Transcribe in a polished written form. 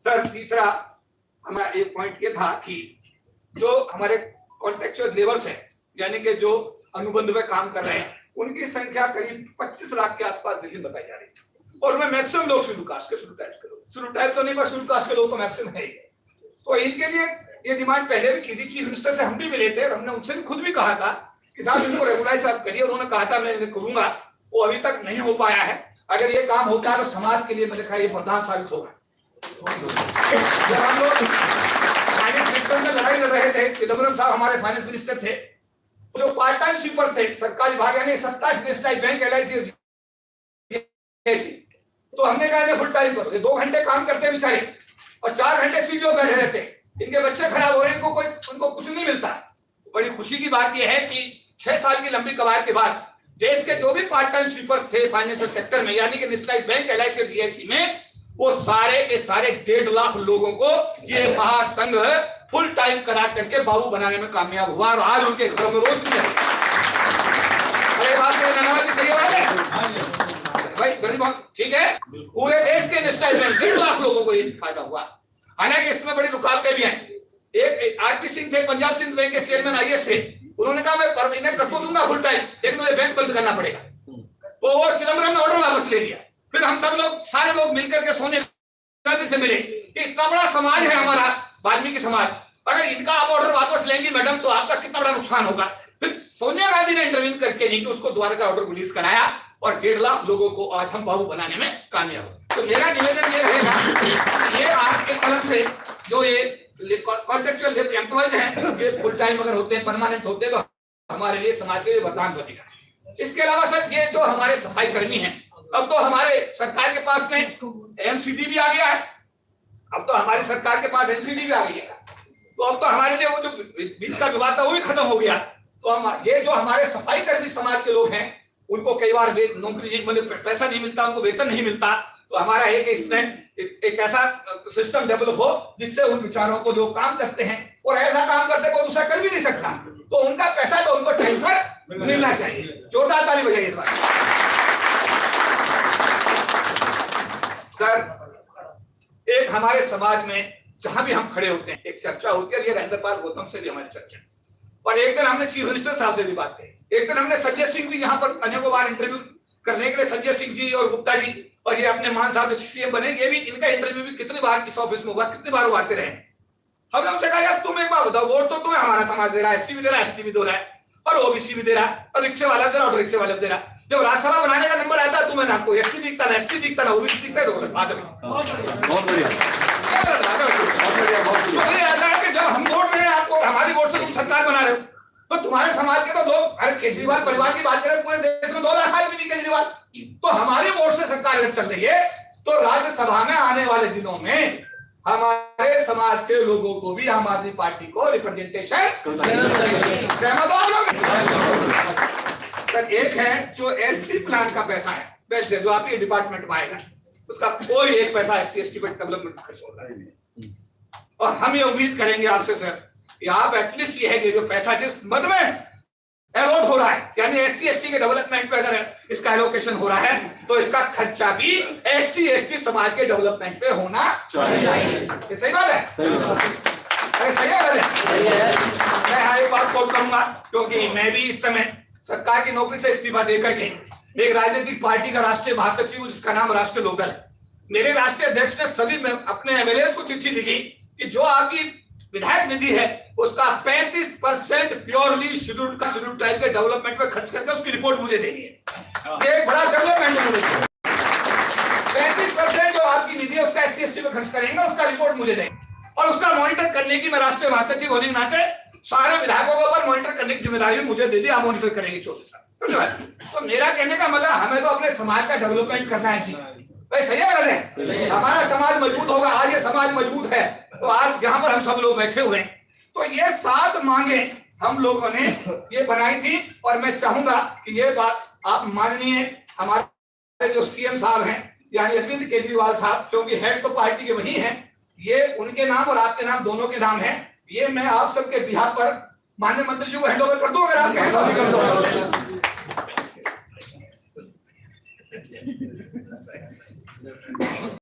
Sir तीसरा हमारा एक पॉइंट ये था कि जो हमारे कॉन्ट्रेक्चुअल लेबर्स हैं, यानी कि जो अनुबंध में काम कर रहे हैं, उनकी संख्या करीब 25 लाख के आसपास दिल्ली में बताई जा रही है। और उनमें मैक्सिमम लोग शेड्यूल कास्ट के, शेड्यूल टाइप्स के लोग, शेड्यूल टाइप तो नहीं पर शेड्यूल कास्ट के लोग तो मैक्सिमम है ही। तो इनके लिए ये डिमांड पहले भी की थी, चीफ मिनिस्टर से हम भी मिले थे और हमने उनसे भी खुद भी कहा था कि साहब इनको रेगुलाइज आप करिए। उन्होंने कहा था मैं इन्हें करूंगा, वो अभी तक नहीं हो पाया है। अगर ये काम होता है तो समाज के लिए मैंने कहा ये वरदान साबित होगा। जब हम लोग फाइनेंस सेक्टर में लड़ाई लड़ रहे थे, चिदम्बरम साहब हमारे फाइनेंस मिनिस्टर थे, जो पार्ट टाइम स्वीपर थे सरकारी विभाग, यानी 27 नेशनलाइज बैंक, LIC, तो हमने कहा इन्हें फुल टाइम करो। ये 2 घंटे काम करते बेचारे और 4 घंटे सीपीओ बैठे रहते हैं। इनके बच्चे खराब हो रहे हैं, उनको कुछ नहीं मिलता। बड़ी खुशी की बात यह है कि 6 साल की लंबी कवायद के बाद देश के जो भी पार्ट टाइम स्वीपर्स थे फाइनेंशियल सेक्टर में, यानी कि नेशनलाइज बैंक, LIC और GIC में, वो सारे के सारे 1.5 लाख लोगों को ये महासंघ फुल टाइम करा करके बाबू बनाने में कामयाब हुआ और आज उनके घरों में रोशनी है। अरे बात सही है भाई, ठीक है। पूरे देश के नेशनलाइज बैंक 1.5 लाख लोगों को ये फायदा हुआ। हालांकि इसमें बड़ी रुकावटें भी हैं। एक RP सिंह थे, पंजाब सिंध बैंक के चेयरमैन IS थे, उन्होंने कहा मैं पर महीने कर तो दूंगा फुल टाइम, लेकिन मुझे बैंक बंद करना पड़ेगा। तो वो चिदम्बरम ने ऑर्डर वापस ले लिया। फिर हम सब लोग, सारे लोग मिलकर के सोनिया गांधी से मिले कि इतना बड़ा समाज है हमारा वाल्मीकि समाज, अगर इनका आप ऑर्डर वापस लेंगी मैडम तो आपका कितना बड़ा नुकसान होगा। फिर सोनिया गांधी ने इंटरव्यू करके नहीं कि उसको दोबारा का ऑर्डर रिलीज कराया और 1.5 लाख लोगों को आज हम बाबू बनाने में कामयाब हो। तो मेरा निवेदन ये रहेगा, ये आज के कलम से जो ये कॉन्ट्रेक्चुअल एम्प्लॉयज हैं, ये फुल टाइम अगर होते हैं, परमानेंट होते हैं, तो हमारे लिए समाज के लिए वरदान बनेगा। इसके अलावा सर ये जो हमारे सफाई कर्मी हैं, अब तो हमारे सरकार के पास में MCD भी आ गया है। अब तो हमारी सरकार के पास MCD भी आ गई है। तो अब तो हमारे लिए वो जो बीच का विवाद था वो भी खत्म हो गया। तो हम ये जो हमारे सफाई कर्मी समाज के लोग हैं, उनको कई बार नौकरी मतलब पैसा नहीं मिलता, उनको वेतन नहीं मिलता। तो हमारा है कि इसमें एक ऐसा सिस्टम डेवलप हो जिससे उन विचारों को जो काम करते हैं और ऐसा काम करते कोई दूसरा कर भी नहीं सकता, तो उनका पैसा तो उनको टाइम पर मिलना चाहिए। जोरदार ताली बजाइए इस बार। सर एक हमारे समाज में जहां भी हम खड़े होते हैं एक चर्चा होती है, ये रविंद्रपाल गौतम से भी हमारी चर्चा, और एक दिन हमने चीफ मिनिस्टर साहब से भी बात की। एक दिन हमने संजय सिंह भी यहाँ पर अनेकों बार इंटरव्यू करने के लिए, संजय सिंह जी और गुप्ता जी और ये अपने मान साहब जो CM बने, ये भी इनका इंटरव्यू भी कितनी बार इस ऑफिस में हुआ, कितनी बार वो आते रहे। हमने उनसे कहा यार तुम एक बार बताओ, वोट तो तुम्हें हमारा समाज दे रहा है, SC भी दे रहा है, ST भी दे रहा है और OBC भी दे रहा है और रिक्शे वाला दे रहा है और रिक्शे वाला दे रहा है। जब राज्यसभा बनाने का नंबर आता है तुम्हें ना कोई SC दिखता, ना ST दिखता, ना OBC दिखता है। तो बात जब हम वोट दे रहे हैं आपको, हमारी वोट से तुम सरकार बना रहे हो, तो तुम्हारे समाज के तो लोग, अरे केजरीवाल परिवार की बात करें, पूरे देश में 2 लाख आदमी नहीं केजरीवाल, तो हमारी वोट से सरकार अगर चल रही है तो राज्यसभा में आने वाले दिनों में हमारे समाज के लोगों को भी आम आदमी पार्टी को रिप्रेजेंटेशन सहमत हो लोग। एक है जो SC प्लान का पैसा है जो आपके डिपार्टमेंट में आएगा, उसका कोई एक पैसा SC ST पे डेवलपमेंट खर्च हो रहा है। और हम ये उम्मीद करेंगे आपसे सर कि आप एटलीस्ट ये है कि जो पैसा जिस मद में अलॉट हो रहा है, यानी SC ST के डेवलपमेंट पे अगर इसका एलोकेशन हो रहा है तो इसका खर्चा भी SC ST समाज के डेवलपमेंट पे होना चाहिए। ये सही बात है? अरे सही बात है। मैं यहाँ एक बात कोट करूंगा क्योंकि मैं भी इस समय सरकार की नौकरी से इस्तीफा देकर के एक राजनीतिक पार्टी का राष्ट्रीय महासचिव हूं जिसका नाम राष्ट्रीय लोकदल है। मेरे राष्ट्रीय अध्यक्ष ने सभी अपने MLAs को चिट्ठी लिखी कि जो आपकी विधायक निधि है उसका 35% प्योरली शेड्यूल ट्राइब के डेवलपमेंट में खर्च करके उसकी रिपोर्ट मुझे देनी है। एक बड़ा डेवलपमेंट 35% जो आपकी निधि है उसका SC ST में खर्च करेंगे, उसका रिपोर्ट मुझे देंगे और उसका मॉनिटर करने की मैं राष्ट्रीय महासचिव होने के नाते सारे विधायकों के ऊपर मॉनिटर करने की जिम्मेदारी मुझे दे दी। आप मॉनिटर करेंगे 24 साल। तो मेरा कहने का मतलब हमें तो अपने समाज का डेवलपमेंट करना है जी। भाई सही है गलत है? हमारा समाज मजबूत होगा, आज ये समाज मजबूत है तो आज यहाँ पर हम सब लोग बैठे हुए हैं। तो ये 7 मांगे हम लोगों ने ये बनाई थी और मैं चाहूंगा कि ये बात आप माननीय हमारे जो CM साहब हैं यानी अरविंद केजरीवाल साहब, क्योंकि हेड तो पार्टी के वही हैं, ये उनके नाम और आपके नाम दोनों के नाम है, ये मैं आप सबके बिहार पर माननीय मंत्री जी को हैंडओवर कर दूं अगर आप कहें तो।